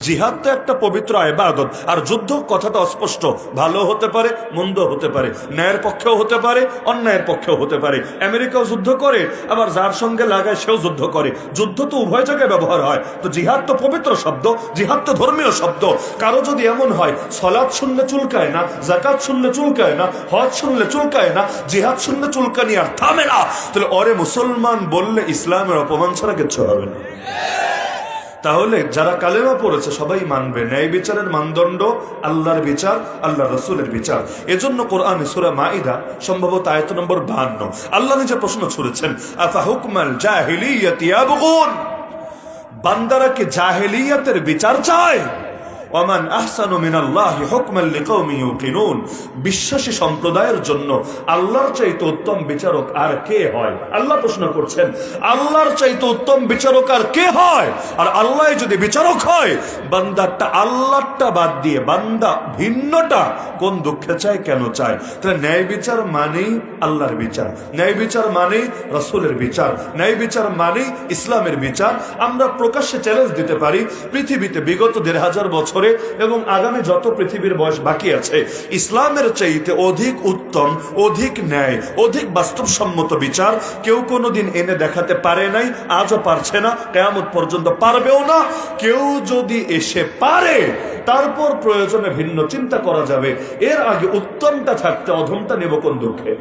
জিহাদ তো একটা পবিত্র ইবাদত, আর যুদ্ধ কথাটা অস্পষ্ট, ভালো হতে পারে মন্দ হতে পারে, ন্যায়ের পক্ষেও হতে পারে অন্যায়ের পক্ষেও হতে পারে। আমেরিকাও যুদ্ধ করে, আবার যার সঙ্গে লাগায় সেও যুদ্ধ করে। যুদ্ধ তো উভয় জায়গায় ব্যবহার হয়। তো জিহাদ তো পবিত্র শব্দ, জিহাদ তো ধর্মীয় শব্দ। কারো যদি এমন হয় সলাৎ শুনলে চুলকায় না, যাকাত শুনলে চুলকায় না, হজ শুনলে চুলকায় না, জিহাদ শুনলে চুলকানি আর থামে না, তাহলে ওরে মুসলমান বললে ইসলামের অপমান ছাড়া কিচ্ছু হবে না। তাহলে যারা কালেমা পড়েছে সবাই মানবে ন্যায় বিচারের মানদণ্ড আল্লাহর বিচার, আল্লাহ রসুলের বিচার। এজন্য কোরআনে সূরা মাইদা সম্ভবত আয়াত নম্বর 52 আল্লাহ নিজে প্রশ্ন ছুড়েছেন, আফা হুকমাল জাহিলিয়াতি ইয়াবগুন, বান্দারা কি জাহেলিয়াতের বিচার চায়? ওয়ামান আহসানু মিনাল্লাহি হুকমান লিকাওমিন ইউকিনুন, বিশ্বাসী সম্প্রদায়ের জন্য আল্লাহর চাইতে উত্তম বিচারক আর কে হয়? আল্লাহ প্রশ্ন করছেন, আল্লাহর চাইতে উত্তম বিচারক আর কে হয়? আর আল্লাহ যদি বিচারক হয়, বান্দাটা আল্লাহটা বাদ দিয়ে বান্দা ভিন্নটা কোন দুঃখে চায়, কেন চায়? তাহলে ন্যায় বিচার মানেই আল্লাহর বিচার, ন্যায় বিচার মানেই রাসূলের বিচার, ন্যায় বিচার মানেই ইসলামের বিচার। আমরা প্রকাশ্যে চ্যালেঞ্জ দিতে পারি, পৃথিবীতে বিগত ১৫০০ বছর এবং আগামী যত পৃথিবীর বয়স বাকি আছে, ইসলামের চাইতে অধিক উত্তম, অধিক ন্যায়, অধিক বাস্তবসম্মত বিচার কেউ কোনোদিন এনে দেখাতে পারে নাই, আজও পারছে না, কিয়ামত পর্যন্ত পারবেও না। কেউ যদি এসে পারে তারপর প্রয়োজনে ভিন্ন চিন্তা করা যাবে। এর আগে উত্তমটা থাকতে অধমটা নেব কোন দুঃখে?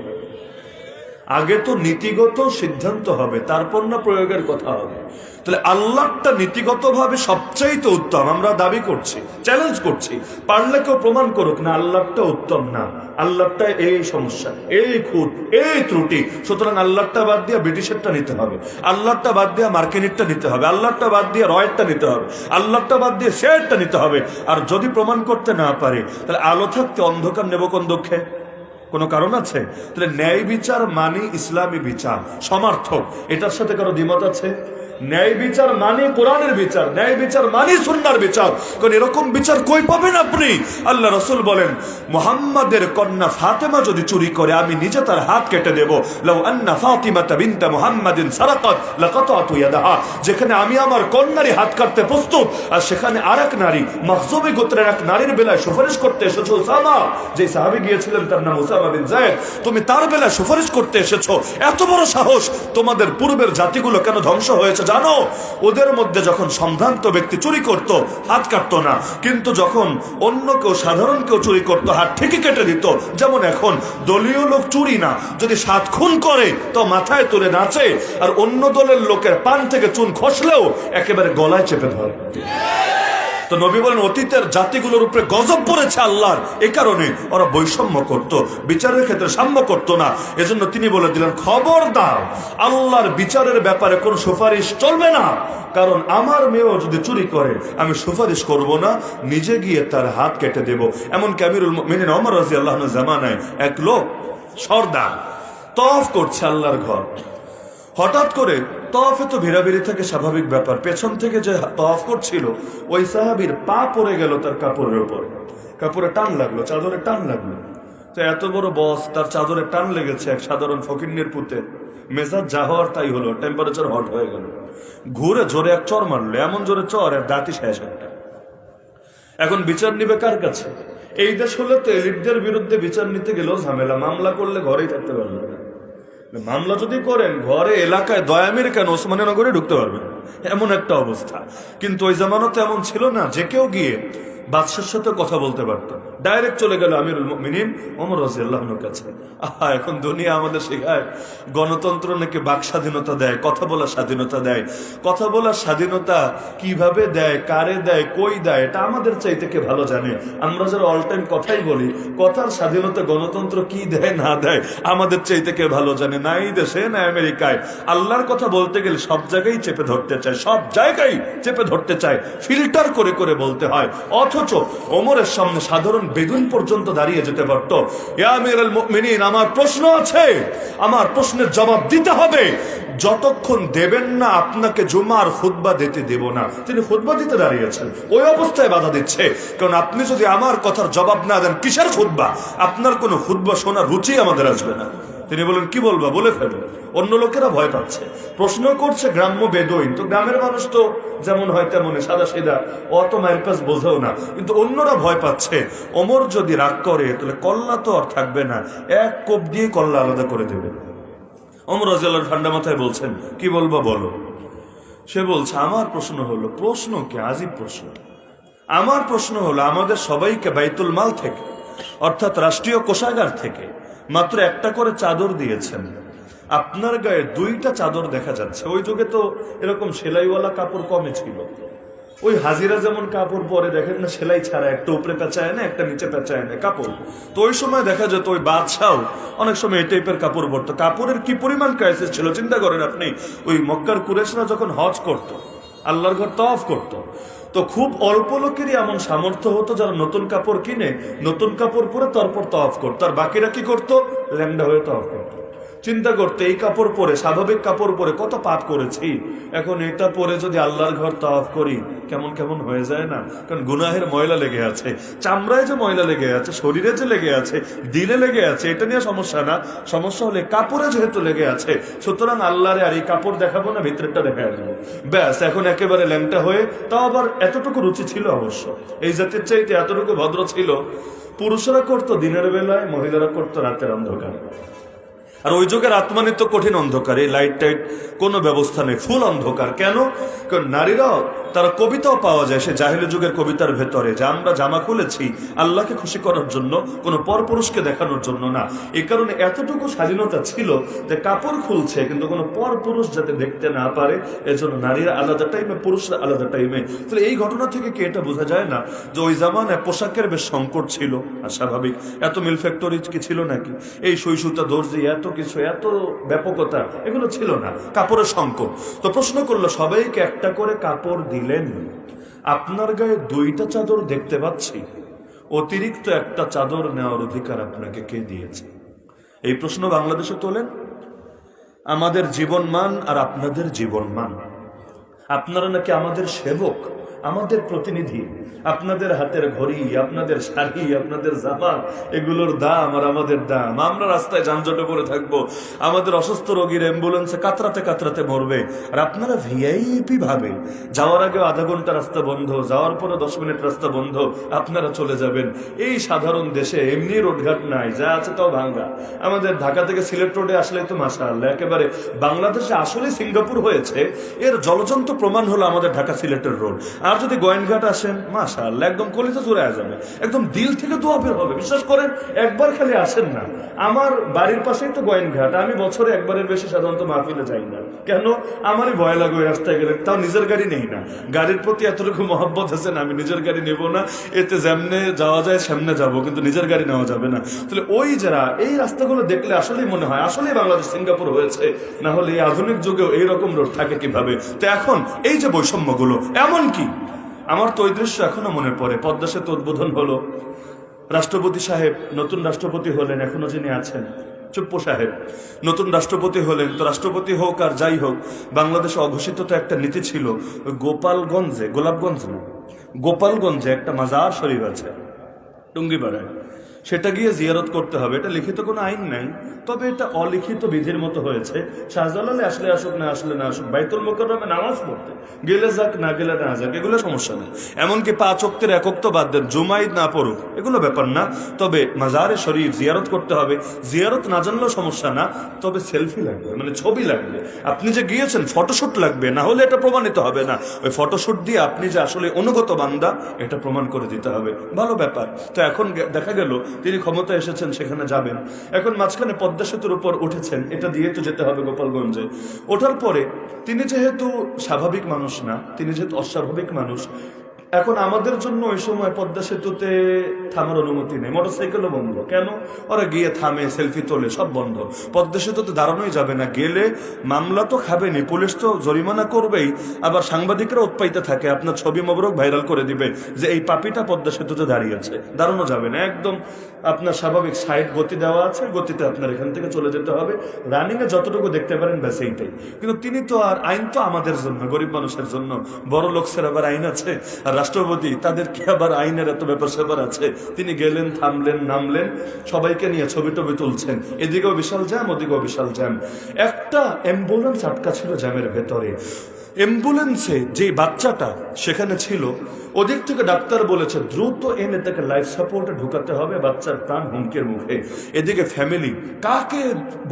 আগে তো নীতিগত সিদ্ধান্ত হবে, তারপর না প্রয়োগের কথা হবে। তাহলে আল্লাহটা নীতিগতভাবে সবচাইতে উত্তম, আমরা দাবি করছি, চ্যালেঞ্জ করছি, পারলে কেউ প্রমাণ করুক না আল্লাহটা উত্তম না, আল্লাহটা এই সমস্যা, এই খুঁত, এই ত্রুটি, সুতরাং আল্লাহটা বাদ দিয়ে ব্রিটিশেরটা নিতে হবে, আল্লাহটা বাদ দিয়ে মার্কিনিরটা নিতে হবে, আল্লাহটা বাদ দিয়ে রয়েরটা নিতে হবে, আল্লাহটা বাদ দিয়ে শেয়ারটা নিতে হবে। আর যদি প্রমাণ করতে না পারে, তাহলে আলো থাকতে অন্ধকার নেব কোন দুঃখে? কোনো কারণ আছে? তাহলে ন্যায় বিচার মানে ইসলামী বিচার, সমার্থক। এটার সাথে কারো দ্বিমত আছে? ন্যায় বিচার মানে কোরআনের বিচার, ন্যায় বিচার মানে সুন্নাহর বিচার। কারণ এরকম বিচার কই পাবেন আপনি? আল্লাহ রাসূল বলেন, মুহাম্মাদের কন্যা ফাতেমা যদি চুরি করে আমি নিজে তার হাত কেটে দেব। লাউ আন্না ফাতিমাতা বিনতা মুহাম্মাদিন সারাকাত লাকাতাতু ইয়াদাহা, যেখানে আমি আমার কন্যারই হাত কাটতে প্রস্তুত, আর সেখানে আরেক নারী মাখজুমি গোত্রের এক নারীর বেলায় সুপারিশ করতে এসেছো উসামা, যে সাহাবী গিয়েছিলেন তার নাম উসামা বিন যায়েদ, তুমি তার বেলায় সুপারিশ করতে এসেছো, এত বড় সাহস! তোমাদের পূর্বের জাতিগুলো কেন ধ্বংস হয়েছে জানো? ওদের মধ্যে যখন সম্ভ্রান্ত ব্যক্তি চুরি করত হাত কাটতো না, কিন্তু যখন অন্য কেউ, সাধারণ কেউ চুরি করতো হাত ঠিকই কেটে দিত। যেমন এখন দলীয় লোক চুরি না, যদি 7 খুন করে তো মাথায় তুলে নাচে, আর অন্য দলের লোকের পান থেকে চুন খসলেও একেবারে গলায় চেপে ধরে। তো নবী বলেন অতীতের জাতিগুলোর উপরে গজব পড়েছে আল্লাহর, এ কারণে ওরা বৈষম্য করত, বিচারের ক্ষেত্রে সাম্য করত না। এজন্য তিনি বলে দিলেন, খবরদার আল্লাহর বিচারের ব্যাপারে কোন সুপারিশ চলবে না। কারণ আমার মেয়েও যদি চুরি করে আমি সুপারিশ করব না, নিজে গিয়ে তার হাত কেটে দেব। এমনকি আমিরুল মুমিনিন ওমর রাদিয়াল্লাহু আনহু জামানায় এক লোক সর্দার তওয়াফ করছে আল্লাহর ঘর। হঠাৎ করে তওয়াফে তো ভিড়াভিড়ি থাকে, স্বাভাবিক ব্যাপার, পেছন থেকে যে তওয়াফ করছিল ওই সাহাবীর পা পড়ে গেল তার কাপড়ের উপর, কাপড়ে টান লাগলো, চাদরে টান লাগলো। তো এত বড় বস, তার চাদরে টান লেগেছে এক সাধারণ ফকিন্নের পুঁতে, মেজাজ যা হওয়ার তাই হলো, টেম্পারেচার হট হয়ে গেল, ঘুরে জোরে এক চর মারলো, এমন জোরে চর আর দাঁতই শেষ একটা। এখন বিচার নিবে কার কাছে? এই দেশ হলে তো এলিটদের বিরুদ্ধে বিচার নিতে গেলেও ঝামেলা, মামলা করলে ঘরেই থাকতে পারবে না। মামলা যদি করেন ঘরে, এলাকায় দয়ামির কেন ওসমানীনগরে ঢুকতে পারবেন, এমন একটা অবস্থা। কিন্তু ওই জামানত এমন ছিল না, যে কেউ গিয়ে বাদশার সাথে কথা বলতে পারত, ডাইরেক্ট চলে গেল আমিরুল মুমিনিন ওমর রাদিয়াল্লাহু আনহুর কাছে। এখন দুনিয়া আমাদের শেখায় গণতন্ত্র নাকি বাক স্বাধীনতা দেয়, কথা বলার স্বাধীনতা দেয়। কথা বলার স্বাধীনতা কিভাবে দেয়, কারে দেয়, কই দেয়, এটা আমাদের চাইতে কে ভালো জানে। আমরা যারা অল টাইম কথাই বলি, কথার স্বাধীনতা গণতন্ত্র কি দেয় না দেয় আমাদের চাইতে কে ভালো জানে। না এই দেশে না আমেরিকায় আল্লাহর কথা বলতে গেলে সব জায়গায় চেপে ধরতে চায়, সব জায়গায় চেপে ধরতে চায়, ফিল্টার করে করে বলতে হয়। অথচ ওমরের সামনে সাধারণ বেদুইন পর্যন্ত দাঁড়িয়ে যেতে পারত। ইয়া আমিরুল মুমিনিন, আমার প্রশ্ন আছে, আমার প্রশ্নের জবাব দিতে হবে। যতক্ষণ দেবেন না আপনাকে জুমার খুতবা দিতে দেব না। তিনি খুতবা দিতে দাঁড়িয়েছেন, ওই অবস্থায় বাধা দিচ্ছে। কারণ আপনি যদি আমার কথার জবাব না দেন কিসের খুতবা? আপনার কোনো খুতবা শোনার রুচি আমাদের আসবে না। তিনি বলেন, কি বলবা, বলে ফেলো। অন্য লোকেরা ভয় পাচ্ছে, প্রশ্ন করছে গ্রাম্য বেদুইন, তো গ্রামের মানুষ তো যেমন হয় তেমনই সাদা সিধা, অত মায়ের কাছ বোঝেও না, কিন্তু অন্যরা ভয় পাচ্ছে। ওমর যদি রাগ করে তাহলে কল্লা তো আর থাকবে না, এক কোপ দিয়ে কল্লা আলাদা করে দেবে। ওমর রাদিয়াল্লাহু আনহু ঠান্ডা মাথায় বলছেন, কি বলবা বলো। সে বলছে, আমার প্রশ্ন হলো, প্রশ্ন কি আজীব প্রশ্ন, আমার প্রশ্ন হলো আমাদের সবাইকে বাইতুল মাল থেকে অর্থাৎ রাষ্ট্রীয় কোষাগার থেকে মাত্র একটা করে চাদর দিয়েছেন, আপনার গায়ে 2টা চাদর দেখা যাচ্ছে। ওই যুগে তো এরকম সেলাইওয়ালা কাপড় কমে ছিল, ওই হাজিরা যেমন কাপড় পরে দেখেন না, সেলাই ছাড়া একটা উপরে পেঁচায় না, একটা নিচে পেঁচায় না কাপড়। তো ওই সময় দেখা যেত ওই বাদশাও অনেক সময় এই টাইপের কাপড় পরতো। কাপড়ের কি পরিমাণ ক্রাইসিস ছিল চিন্তা করেন আপনি। ওই মক্কার কুরাইশরা যখন হজ করত, আল্লাহর ঘর তওয়াফ করত, তো খুব অল্প লোকেরই এমন সামর্থ্য হতো যারা নতুন কাপড় কিনে নতুন কাপড় পরে তারপর তওয়াফ করতো, আর বাকিরা কি করতো, ল্যাংড়া হয়ে তওয়াফ করতো। চিন্তা করতে, এই কাপড় পরে, স্বাভাবিক কাপড় পরে কত পাপ করেছি, এখন এটা পরে যদি আল্লাহর ঘর তওয়াফ করি কেমন কেমন হয়ে যায় না। কারণ গুনাহের ময়লা লেগে আছে, চামড়ায় যে ময়লা লেগে আছে, শরীরে যে লেগে আছে, দিলে লেগে আছে, এটা নিয়ে সমস্যা না। সমস্যা হলে কাপড়ে যেহেতু লেগে আছে, সুতরাং আল্লাহরে আর এই কাপড় দেখাবো না, ভিতরেরটা দেখা যাবো, ব্যাস। এখন একেবারে ল্যাংটা হয়ে, তাও আবার এতটুকু রুচি ছিল অবশ্য, এই জাতির চাইতে এতটুকু ভদ্র ছিল। পুরুষরা করতো দিনের বেলায়, মহিলারা করতো রাতের অন্ধকার। আর ওই যুগের আত্মানি তো কঠিন অন্ধকার, এই লাইট টাইট কোনো ব্যবস্থা নেই, ফুল অন্ধকার। কেন? কারণ নারীরাও, তারা কবিতাও পাওয়া যায় সে জাহেলি যুগের কবিতার ভেতরে, যে আমরা জামা খুলেছি আল্লাহকে খুশি করার জন্য, কোনো পরপুরুষকে দেখানোর জন্য না। এই কারণে এতটুকু স্বাধীনতা ছিল যে কাপড় খুলছে কিন্তু কোনো পরপুরুষ যাতে দেখতে না পারে, এজন্য নারীরা আলাদা টাইমে, পুরুষরা আলাদা টাইমে। তাহলে এই ঘটনা থেকে কি এটা বোঝা যায় না যে ওই জামানায় পোশাকের বেশ সংকট ছিল? আর স্বাভাবিক, এত মিল ফ্যাক্টরি কি ছিল নাকি? এই সুই সুতা দর্জি এত কিছু, এত ব্যাপকতা এগুলো ছিল না, কাপড়ের সংকট। তো প্রশ্ন করলো, সবাইকে একটা করে কাপড় দিলেন, আপনার গায়ে 2টা চাদর দেখতে পাচ্ছি, অতিরিক্ত একটা চাদর নেওয়ার অধিকার আপনাকে কে দিয়েছে? এই প্রশ্ন বাংলাদেশে তোলেন। আমাদের জীবনমান আর আপনাদের জীবনমান, আপনারা নাকি আমাদের সেবক, আমাদের প্রতিনিধি, আপনাদের হাতের ঘড়ি, আপনাদের শাড়ি, আপনাদের জামা, এগুলোর দাম আর আমাদের দাম। আমরা রাস্তায় যানজটে পড়ে থাকবো, আমাদের অসুস্থ রোগীর অ্যাম্বুলেন্সে কাতরাতে কাতরাতে মরবে, আর আপনারা ভিআইপি ভাবে যাওয়ার আগে আধা ঘন্টা রাস্তা বন্ধ, যাওয়ার পরে 10 মিনিট রাস্তা বন্ধ, আপনারা চলে যাবেন। এই সাধারণ দেশে এমনি রোডঘাট নাই, যা আছে তাও ভাঙ্গা। আমাদের ঢাকা থেকে সিলেট রোডে আসলে তো মাশাআল্লাহ, একেবারে বাংলাদেশে আসলে সিঙ্গাপুর হয়েছে, এর জলজন্ত প্রমাণ হলো আমাদের ঢাকা সিলেটের রোড। আর যদি গোয়েনঘাট আসেন, মাশাআল্লাহ, একদম কলিজা জুড়ে যাবে, একদম দিল থেকে দোয়া বের হবে। বিশ্বাস করেন, একবার খালি আসেন না, আমার বাড়ির পাশেই তো গোয়েনঘাট, আমি বছরে একবারের বেশি সাধারণত মাহফিলে যাই না। কেন? আমারই ভয় লাগে ওই রাস্তায় গেলে, তাও নিজের গাড়ি নেই না। গাড়ির প্রতি এতটুকু মহব্বত আছে না, আমি নিজের গাড়ি নেব না, এতে যেমনে যাওয়া যায় সামনে যাব, কিন্তু নিজের গাড়ি নেওয়া যাবে না। তাহলে ওই যারা এই রাস্তাগুলো দেখলে আসলেই মনে হয় আসলেই বাংলাদেশ সিঙ্গাপুর হয়েছে, না হলে এই আধুনিক যুগেও এইরকম রোড থাকে কিভাবে? তো এখন এই যে বৈষম্যগুলো, এমন কি আমার তো ওই দৃশ্য এখনো মনে পড়ে। পদ্মা সেতু উদ্বোধন হলো, রাষ্ট্রপতি সাহেব, নতুন রাষ্ট্রপতি হলেন, এখনো যিনি আছেন চুপ্পু সাহেব, নতুন রাষ্ট্রপতি হলেন। তো রাষ্ট্রপতি হোক আর যাই হোক, বাংলাদেশে অঘোষিত তো একটা নীতি ছিল, গোপালগঞ্জে, গোলাপগঞ্জ না, গোপালগঞ্জে একটা মাজার শরীফ আছে টুঙ্গিপাড়ায়, সেটা গিয়ে জিয়ারত করতে হবে। এটা লিখিত কোনো আইন নাই, তবে এটা অলিখিত বিধির মতো হয়েছে। শাহজালালে আসলে আসুক, না আসলে না আসুক, বাইতুল মোকাররমে নামাজ পড়তে গেলে যাক, না গেলে না যাক, এগুলো সমস্যা নেই। এমনকি 5 ওয়াক্তের 1 ওয়াক্ত বাদ দেন, জুমাইদ না পড়ুক, এগুলো ব্যাপার না। তবে মাজারে শরীফ জিয়ারত করতে হবে। জিয়ারত না জানলেও সমস্যা না, তবে সেলফি লাগবে, মানে ছবি লাগবে। আপনি যে গিয়েছেন ফটোশুট লাগবে, না হলে এটা প্রমাণিত হবে না। ওই ফটোশুট দিয়ে আপনি যে আসলে অনুগত বান্দা এটা প্রমাণ করে দিতে হবে। ভালো ব্যাপার। তো এখন দেখা গেল তিনি ক্ষমতা এসেছেন, সেখানে যাবেন। এখন মাঝখানে পদ্মা সেতুর উপর উঠেছেন, এটা দিয়ে তো যেতে হবে গোপালগঞ্জে। ওঠার পরে তিনি যেহেতু স্বাভাবিক মানুষ না, তিনি যেহেতু অস্বাভাবিক মানুষ, এখন আমাদের জন্য ওই সময় পদ্মা সেতুতে থামার অনুমতি নেই, মোটরসাইকেলও বন্ধ। কেন? ওরা গিয়ে থামে, সেলফি তোলে, সব বন্ধ। পদ্মা সেতুতে দাঁড়ানোই যাবে না, গেলে মামলা তো খাবেনি, পুলিশ তো জরিমানা করবেই, আবার সাংবাদিকরা উৎপাইতে থাকে, আপনার ছবি মোবারক ভাইরাল করে দিবে যে এই পাপিটা পদ্মা সেতুতে দাঁড়িয়েছে। দাঁড়ানো যাবে না, একদম আপনার স্বাভাবিক সাইড গতি দেওয়া আছে, গতিতে আপনার এখান থেকে চলে যেতে হবে। রানিংয়ে যতটুকু দেখতে পারেন ব্যাস এইটাই। কিন্তু তিনি তো আর, আইন তো আমাদের জন্য, গরিব মানুষের জন্য, বড় লোকসের আবার আইন আছে। আর রাষ্ট্রপতি, তাদেরকে আবার আইনের এত ব্যাপার স্যাপার আছে। তিনি গেলেন, থামলেন, নামলেন, সবাইকে নিয়ে ছবি টবি তুলছেন। এদিকেও বিশাল জ্যাম, ওদিকেও বিশাল জ্যাম। একটা অ্যাম্বুলেন্স আটকা ছিল জ্যামের ভেতরে। অ্যাম্বুলেন্সে যে বাচ্চাটা সেখানে ছিল, ওদিক থেকে ডাক্তার বলেছে দ্রুত এনে তাকে লাইফ সাপোর্টে ঢুকাতে হবে, বাচ্চার প্রাণ হুমকির মুখে। এদিকে ফ্যামিলি কাকে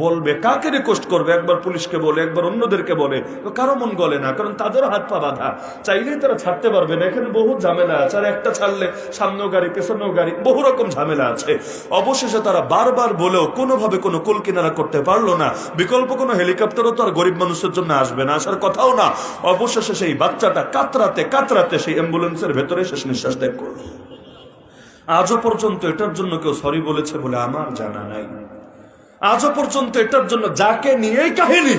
বলবে, কাকে রিকোয়েস্ট করবে? একবার পুলিশকে বলে, একবার অন্যদেরকে বলে, কারো মন গলে না, কারণ তাদেরও হাত পা বাঁধা। চাইলেই তারা ছাড়তে পারবে না, এখানে বহু ঝামেলা আছে। আর একটা ছাড়লে সামনেও গাড়ি, পেছনেও গাড়ি, বহু রকম ঝামেলা আছে। অবশেষে তারা বারবার বলেও কোনোভাবে কোনো কুল কিনারা করতে পারলো না। বিকল্প কোনো হেলিকপ্টারও তো আর গরিব মানুষের জন্য আসবে না, আসার কথাও না। অবশেষে সেই বাচ্চাটা কাতরাতে কাতরাতে সেই অ্যাম্বুলেন্সের ভেতরে শেষ নিঃশ্বাস ত্যাগ করল। আজও পর্যন্ত এটার জন্য কেউ সরি বলেছে বলে আমার জানা নাই। আজও পর্যন্ত এটার জন্য যাকে নিয়েই কাহিনী,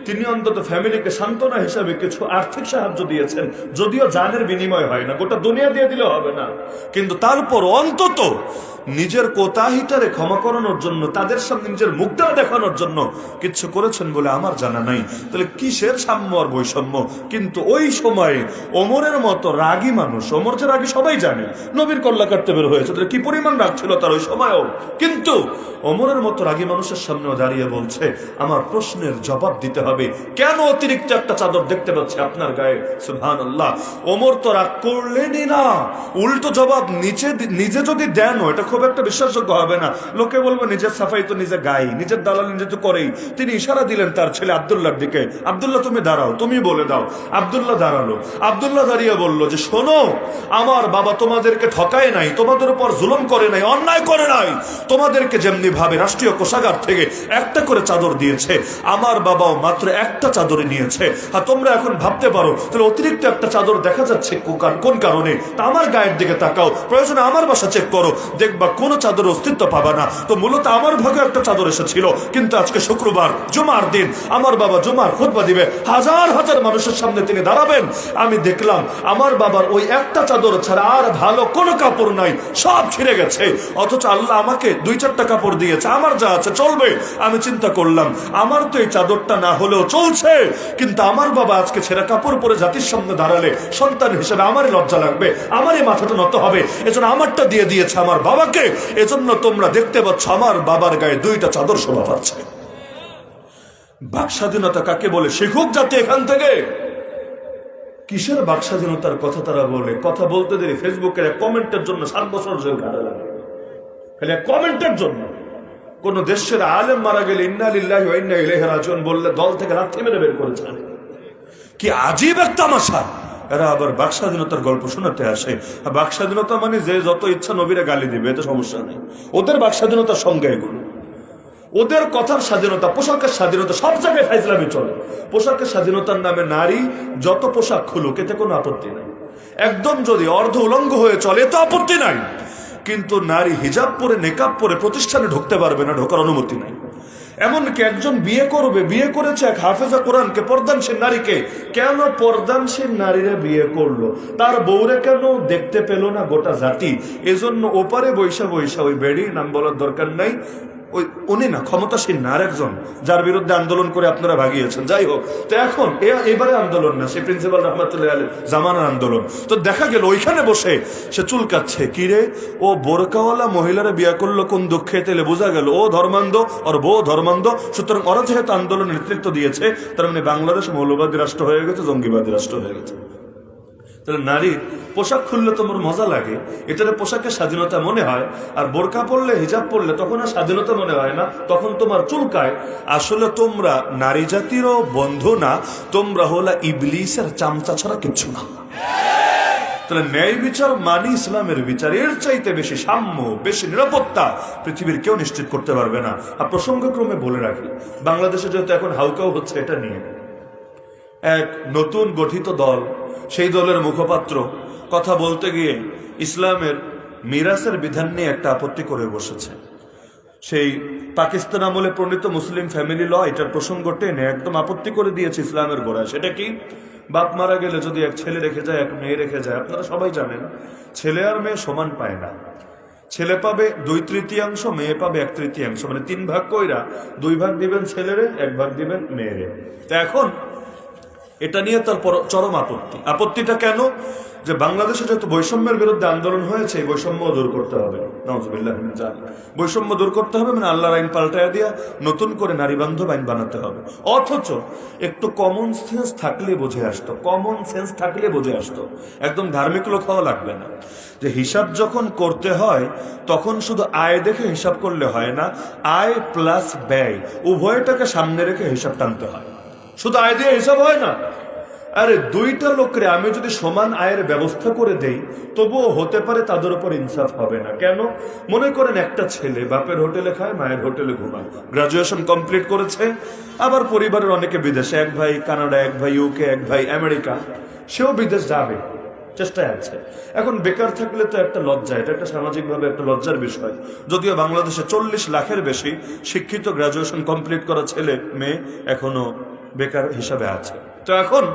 তিনি অন্তত ফ্যামিলিকে সান্ত্বনা হিসাবে কিছু আর্থিক সাহায্য দিয়েছেন, যদিও জানের বিনিময় হয় না, গোটা দুনিয়া দিয়ে দিলে হবে না, কিন্তু তারপর অন্তত নিজের কোতাহিটারে ক্ষমা করানোর জন্য, তাদের সামনে নিজের মুখটা দেখানোর জন্য কিছু করেছেন বলে আমার জানা নাই। তাহলে কিসের সাম্য আর বৈষম্য? কিন্তু ওই সময়ে ওমরের মতো রাগী মানুষ, ওমর যে রাগী সবাই জানে, নবীর কল্লা কাটতে বের হয়েছে, তাহলে কি পরিমাণ রাগ ছিল তার ওই সময়ও। কিন্তু ওমরের মতো রাগী মানুষের সামনেও দাঁড়িয়ে বলছে আমার প্রশ্নের জবাব দিতে হবে, কেন অতিরিক্ত একটা চাদর দেখতে পাচ্ছি আপনার গায়ে? সুবহানাল্লাহ। ওমর তো রাগ করলেনই না, উল্টো জবাব নিজে যদি দেন, এটা খুব একটা বিশ্বাসযোগ্য হবে না। লোকে বলবো নিজের সাফাই তো নিজে গাই, নিজের দালাল নিজে তো করেই। তিনি ইশারা দিলেন তার ছেলে আব্দুল্লাহর দিকে, আব্দুল্লাহ তুমি দাঁড়াও, তুমি বলে দাও। আব্দুল্লাহ দাঁড়ালো। আব্দুল্লাহ দাঁড়িয়ে বলল যে শোনো, আমার বাবা তোমাদেরকে ঠকায় নাই, তোমাদের উপর জুলুম করে নাই, অন্যায় করে নাই। তোমাদেরকে যেমনি ভাবে রাষ্ট্রীয় কোষাগার থেকে একটা করে চাদর দিয়েছে, আমার বাবাও মাত্র একটা চাদরই নিয়েছে। আর তোমরা এখন ভাবতে পারো তাহলে অতিরিক্ত একটা চাদর দেখা যাচ্ছে কোন কারণে? তা আমার গায়ের দিকে তাকাও, প্রয়োজনে আমার বাসা চেক করো, দেখবা কোনো চাদর অস্তিত্ব পাবা না। তো মূলত আমার ভাগে একটা চাদর এসেছিল, কিন্তু আজকে শুক্রবার, জুমার দিন, আমার বাবা জুমার খুতবা দিবে, হাজার হাজার মানুষের সামনে তিনি দাঁড়াবেন। আমি দেখলাম আমার বাবার ওই একটা চাদর ছাড়া আর ভালো কোনো কাপড় নাই, সব ছিঁড়ে গেছে। অথচ আল্লাহ আমাকে 2-4টা কাপড় দিয়েছে, আমার যা আছে চলবে। আমি চিন্তা করলাম আমার তো এই চাদরটা না হলেও চলছে, কিন্তু আমার বাবা আজকে ছেঁড়া কাপড় পরে জাতির সামনে দাঁড়ালে সন্তান হিসেবে আমারই লজ্জা লাগবে, আমারই মাথাটা নত হবে। এজন্য আমারটা দিয়ে দিয়েছে আমার বাবাকে। এজন্য তোমরা দেখতে পাচ্ছ আমার বাবার গায়ে 2টা চাদর শোভা পাচ্ছে। বাক স্বাধীনতা কাকে বলে শিখুক জাতি এখান থেকে। কিসের বাক স্বাধীনতার কথা তারা বলে? কথা বলতে দেরি ফেসবুকের কমেন্টের জন্য 7 বছর জেল কাটা লাগে, খালি কমেন্টের জন্য। কোন দেশের আলেম মারা গেলে ইন্না লিল্লাহি ওয়া ইন্না ইলাইহি রাজিউন বললে দল থেকে লাথি মেরে বের করে ছাড়ে। কি আজীব এক তামাশা! এরা আবার বাক স্বাধীনতার গল্প শোনাতে আসে। বাক স্বাধীনতা মানে যে যত ইচ্ছা নবীরা গালি দিবে, এতে সমস্যা নেই। ওদের বাক স্বাধীনতার সঙ্গে এগুলো, ওদের কথার স্বাধীনতা, পোশাকের স্বাধীনতা, সব জায়গায় ফাইজলামি চলে। পোশাকের স্বাধীনতার নামে নারী যত পোশাক খুলুক, এতে কোনো আপত্তি নাই। একদম যদি অর্ধ উলঙ্গ হয়ে চলে, এতে আপত্তি নাই। কিন্তু নারী হিজাব পরে, নেকাব পরে প্রতিষ্ঠানে ঢুকতে পারবে না, ঢোকার অনুমতি নাই। এমনকি একজন বিয়ে করবে, বিয়ে করেছে এক হাফেজা কোরআনকে, পর্দানশীল নারীকে। কেন পর্দানশীল নারীরা বিয়ে করলো? তার বউরে কেন দেখতে পেল না গোটা জাতি? এজন্য ওপারে বৈশা বৈশা, ওই বেড়ি নাম বলার দরকার নাই, ওই উনি না, ক্ষমতাসীন না, আরেকজন যার বিরুদ্ধে আন্দোলন করে আপনারা ভাগিয়েছেন। যাই হোক, তো এখন এবারে আন্দোলন না, সে প্রিন্সিপাল রহমাতুল্লাহ আলাইহি জামানার আন্দোলন। তো দেখা গেল ওইখানে বসে সে চুলকাচ্ছে, কিরে ও বোরকাওয়ালা মহিলারা বিয়ে করলো কোন দুঃখে? তেলে বোঝা গেল ও ধর্মান্ধ, ওর বউ ধর্মান্ধ। সুতরাং ওরা যেহেতু আন্দোলনের নেতৃত্ব দিয়েছে, তার মানে বাংলাদেশ মৌলবাদী রাষ্ট্র হয়ে গেছে, জঙ্গিবাদী রাষ্ট্র হয়ে গেছে। তাহলে নারীর পোশাক খুললে তোমার মজা লাগে, এটার পোশাকের স্বাধীনতা মনে হয়। আর বোরকা পরলে, হিজাব পরলে তখন আর স্বাধীনতা মনে হয় না, তখন তোমার চুলকায়। আসলে তোমরা নারী জাতিরও বন্ধু না, তোমরা হলা ইবলিসের চামচা ছাড়া কিচ্ছু না। তাহলে ন্যায় বিচার মানে ইসলামের বিচার। এর চাইতে বেশি সাম্য, বেশি নিরাপত্তা পৃথিবীর কেউ নিশ্চিত করতে পারবে না। আর প্রসঙ্গক্রমে বলে রাখি, বাংলাদেশে যেহেতু এখন হাউকাউ হচ্ছে এটা নিয়ে, এক নতুন গঠিত দল, সেই দলের মুখপাত্র কথা বলতে গিয়ে ইসলামের মিরাসের বিধান নিয়ে একটা আপত্তি করে বসেছে। সেই পাকিস্তান আমলে প্রণীত মুসলিম ফ্যামিলি ল, এটার প্রসঙ্গ টেনে একদম আপত্তি করে দিয়েছে ইসলামের গোড়ায়। সেটা কি? বাপ মারা গেলে যদি এক ছেলে রেখে যায়, এক মেয়ে রেখে যায়, আপনারা সবাই জানেন ছেলে আর মেয়ে সমান পায় না। ছেলে পাবে 2/3, মেয়ে পাবে 1/3, মানে 3 ভাগ কইরা 2 ভাগ দিবেন ছেলেরে, 1 ভাগ দিবেন মেয়েরে। তা এখন এটা নিয়ে তার চরম আপত্তি। আপত্তিটা কেন? যে বাংলাদেশে যত বৈষম্যের বিরুদ্ধে আন্দোলন হয়েছে, এই বৈষম্য দূর করতে হবে। নাউজুবিল্লাহ মিন যালিক। বৈষম্য দূর করতে হবে মানে আল্লাহর আইন পাল্টায় দিয়া নতুন করে নারী বান্ধব আইন বানাতে হবে। অথচ একটু কমন সেন্স থাকলে বুঝে আসতো, কমন সেন্স থাকলে বুঝে আসতো। একদম ধার্মিক লোক হওয়া লাগবে না। যে হিসাব যখন করতে হয় তখন শুধু আয় দেখে হিসাব করলে হয় না, আয় প্লাস ব্যয় উভয়টাকে সামনে রেখে হিসাব টানতে হয়। শুধু আয় দিয়ে হিসাব হয় না। আরে দুইটা লোকরে আমি যদি সমান আয়ের ব্যবস্থা করে দেই তবুও হতে পারে তাদের উপর ইনসাফ হবে না। কেন? মনে করেন একটা ছেলে বাপের হোটেলে খায়, মায়ের হোটেলে ঘুমায়, গ্রাজুয়েশন কমপ্লিট করেছে, আবার পরিবারের অনেকে বিদেশে, এক ভাই কানাডা, এক ভাই ইউকে, এক ভাই আমেরিকা, সেও বিদেশ যাবে, চেষ্টায় আছে। এখন বেকার থাকলে তো একটা লজ্জা, এটা একটা সামাজিকভাবে একটা লজ্জার বিষয়। যদিও বাংলাদেশে 40 লাখের বেশি শিক্ষিত গ্রাজুয়েশন কমপ্লিট করা ছেলে মেয়ে এখনো বেকার হিসাবে আছে। তো এখন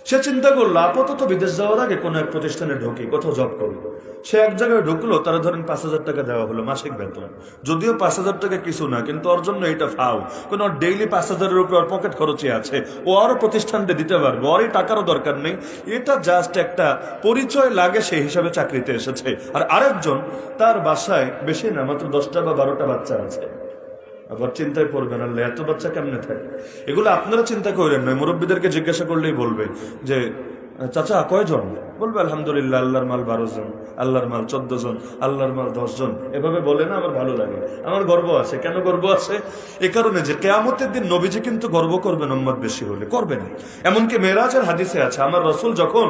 সে চিন্তা করলো আপাতত বিদেশ যাওয়ার আগে কোনো এক প্রতিষ্ঠানে ঢুকি, কোথাও জব করবো। সে এক জায়গায় ঢুকলো, তারা ধরেন 5,000 টাকা দেওয়া হলো মাসিক বেতন। যদিও 5,000 টাকা কিছু না, কিন্তু ওর জন্য এটা ফাও, কারণ ওর ডেইলি 5,000-এর উপরে ওর পকেট খরচই আছে। ও আরো প্রতিষ্ঠানটা দিতে পারবে, ওর এই টাকারও দরকার নেই। এটা জাস্ট একটা পরিচয় লাগে, সেই হিসাবে চাকরিতে এসেছে। আর আরেকজন, তার বাসায় বেশি না, মাত্র 10টা বা 12টা বাচ্চা আছে। আবার চিন্তায় পড়বেন, আল্লাহ এত বাচ্চা কেমনে থাকে। এগুলো আপনারা চিন্তা করেন না, মুরব্বীদেরকে জিজ্ঞাসা করলেই বলবে যে চাচা কয়জন? বলবে আলহামদুলিল্লাহ আল্লাহর মাল 12 জন, আল্লাহর মাল 14 জন, আল্লাহর মাল 10 জন। এভাবে বলে না, আমার ভালো লাগে, আমার গর্ব আছে। কেন গর্ব আছে? এ কারণে যে কিয়ামতের দিন নবীজি কিন্তু গর্ব করবেন উম্মত বেশি হলে, করবেন। এমনকি মেরাজের হাদিসে আছে, আমার রাসূল যখন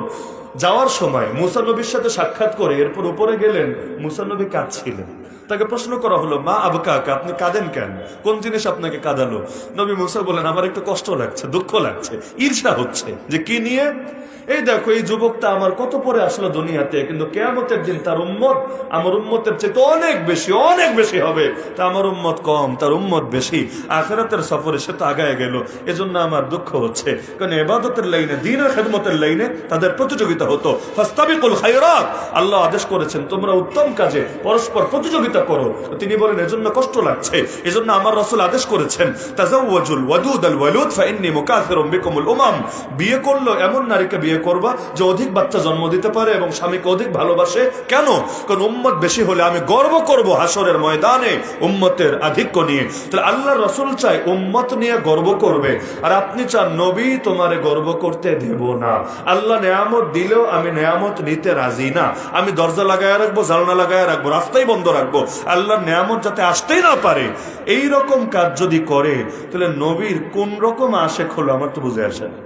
যাওয়ার সময় মুসা নবীর সাথে সাক্ষাৎ করে এরপর উপরে গেলেন, মুসা নবী কাঁদছিলেন। তাকে প্রশ্ন করা হলো, মা আবকাকা, আপনি কাঁদেন কেন? কোন জিনিস আপনাকে কাঁদালো? নবী মুসা বলেন, আমার একটু কষ্ট লাগছে, দুঃখ লাগছে, ঈর্ষা হচ্ছে। যে কি নিয়ে? এই দেখো, এই যুবকটা আমার কত পরে আসলো দুনিয়াতে, কিন্তু কিয়ামতের দিন তার উম্মত আমার উম্মতের চেয়ে অনেক বেশি, অনেক বেশি হবে। তা আমার উম্মত কম, তার উম্মত বেশি। আখিরাতের সফরে সে তো আগায় গেল, এজন্য আমার দুঃখ হচ্ছে। কারণ ইবাদতের লাইনে, দ্বীনের খেদমতের লাইনে তাদের প্রতিযোগিতা হতো। ফাস্তাবিকুল খায়রাত, আল্লাহ আদেশ করেছেন তোমরা উত্তম কাজে পরস্পর প্রতিযোগিতা করো। তিনি বলেন এজন্য কষ্ট লাগছে। এজন্য আমার রাসূল আদেশ করেছেন, তাজাওয়াজুল ওয়াদুদ আল ওয়ালুদ ফাইন্নী মুকাসিরুম বিকুমুল উমাম। বিয়ে করলো এমন নারীকে বিয়ে করবা যে অধিক বাচ্চা জন্ম দিতে পারে এবং স্বামীকে অধিক ভালোবাসে। কেন? কারণ উম্মত বেশি হলে আমি গর্ব করব হাসরের ময়দানে উম্মতের আধিক্য নিয়ে। তাহলে আল্লাহর রাসূল চায় উম্মত নিয়ে গর্ব করবে, আর আপনি চান নবী তোমারে গর্ব করতে দেব না। আল্লাহ নেয়ামত দিলেও আমি নেয়ামত নিতে রাজি না। আমি দরজা লাগায় রাখবো, জানলা লাগায় রাখবো, রাস্তাই বন্ধ রাখবো, আল্লাহর নেয়ামত যাতে আসতেই না পারে। এই রকম কাজ যদি করে তাহলে নবীর কোন রকম আশেক হলো আমার তো বুঝে আসে না।